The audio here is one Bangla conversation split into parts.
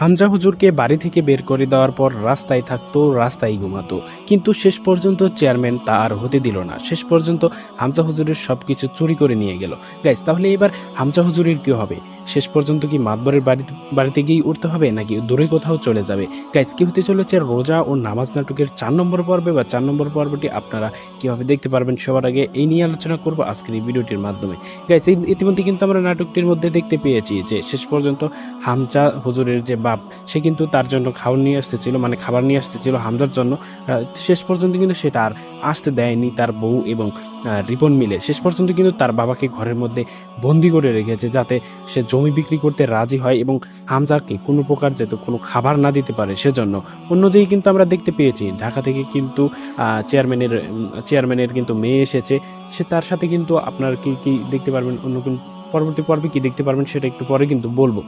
হামজা হুজুরকে বাড়ি থেকে বের করে দেওয়ার পর রাস্তায় থাকতো, রাস্তায় ঘুমাতো। কিন্তু শেষ পর্যন্ত চেয়ারম্যান তা আর হতে দিল না। শেষ পর্যন্ত হামজা হুজুরের সবকিছু চুরি করে নিয়ে গেল। গাইস, তাহলে এবার হামজা হুজুরের কি হবে? শেষ পর্যন্ত কি মাতবরের বাড়িতে গিয়েই উঠতে হবে নাকি দূরে কোথাও চলে যাবে? গাইস, কি হতে চলেছে রোজা ও নামাজ নাটকের ৪ নম্বর পর্বে বা ৪ নম্বর পর্বটি আপনারা কিভাবে দেখতে পারবেন সবার আগে এই নিয়ে আলোচনা করব আজকের এই ভিডিওটির মাধ্যমে। গাইস, ইতিমধ্যে কিন্তু আমরা নাটকটির মধ্যে দেখতে পেয়েছি যে শেষ পর্যন্ত হামজা হুজুরের যে বাপ, সে কিন্তু তার জন্য খাবার নিয়ে আসতেছিল, মানে খাবার নিয়ে আসতেছিল হামজার জন্য। শেষ পর্যন্ত কিন্তু সেটা আর আসতে দেয়নি তার বউ এবং রিপন মিলে। শেষ পর্যন্ত কিন্তু তার বাবাকে ঘরের মধ্যে বন্দি করে রেখেছে যাতে সে জমি বিক্রি করতে রাজি হয় এবং হামজাকে কোনো প্রকার যাতে কোনো খাবার না দিতে পারে সেজন্য। অন্যদিকে কিন্তু আমরা দেখতে পেয়েছি ঢাকা থেকে কিন্তু চেয়ারম্যানের কিন্তু মেয়ে এসেছে। সে তার সাথে কিন্তু আপনার কি কি দেখতে পারবেন, অন্য কোন পরবর্তী পর্বে কি দেখতে পারবেন সেটা একটু পরে কিন্তু বলবো।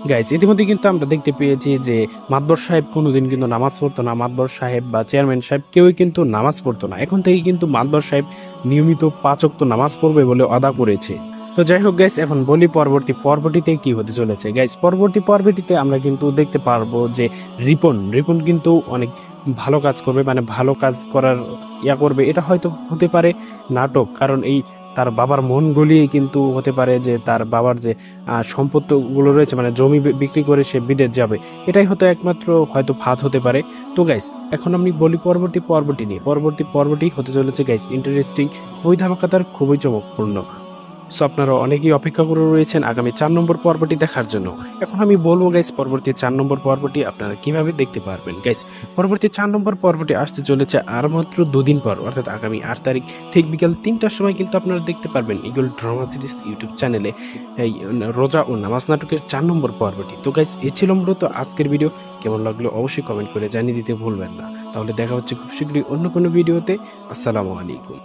গাইস, ইতিমধ্যে কিন্তু আমরা দেখতে পেয়েছি যে মাতবর সাহেব কোনোদিন কিন্তু নামাজ পড়তো না। মাতবর সাহেব বা চেয়ারম্যান সাহেব কেউই কিন্তু নামাজ পড়তো না। এখন থেকে কিন্তু মাতবর সাহেব নিয়মিত ৫ ওয়াক্ত নামাজ পড়বে বলে ওয়াদা করেছে। তো যাই হোক গাইস, এখন বলি পরবর্তী পর্বটিতে কি হতে চলেছে। গাইস, পরবর্তী পর্বটিতে আমরা কিন্তু দেখতে পারবো যে রিপন কিন্তু অনেক ভালো কাজ করবে, মানে ভালো কাজ করার করবে। এটা হয়তো হতে পারে নাটক, কারণ এই তার বাবার মন গলিয়ে কিন্তু হতে পারে যে তার বাবার যে সম্পত্তিগুলো রয়েছে, মানে জমি বিক্রি করে সে বিদেশ যাবে। এটাই হয়তো একমাত্র হয়তো ফাঁদ হতে পারে। তো গাইস, এখন আমি বলি পরবর্তী পর্বটি নিয়ে। পরবর্তী পর্বটি হতে চলেছে গাইস ইন্টারেস্টিং, খুবই ধামাকাদার, খুবই চমকপূর্ণ। সো আপনারা অনেকেই অপেক্ষা করে রয়েছেন আগামী ৪ নম্বর পর্বটি দেখার জন্য। এখন আমি বলবো গাইস পরবর্তী ৪ নম্বর পর্বটি আপনারা কিভাবে দেখতে পারবেন। গাইস, পরবর্তী ৪ নম্বর পর্বটি আসতে চলেছে আর মাত্র ২ দিন পর, অর্থাৎ আগামী ৮ তারিখ ঠিক বিকাল ৩টার সময় কিন্তু আপনারা দেখতে পারবেন ইগল ড্রামা সিরিজ ইউটিউব চ্যানেলে এই রোজা ও নামাজ নাটকের ৪ নম্বর পর্বটি। তো গাইস, এ ছিল মূলত আজকের ভিডিও। কেমন লাগলো অবশ্যই কমেন্ট করে জানিয়ে দিতে ভুলবেন না। তাহলে দেখা হচ্ছে খুব শীঘ্রই অন্য কোনো ভিডিওতে। আসসালামু আলাইকুম।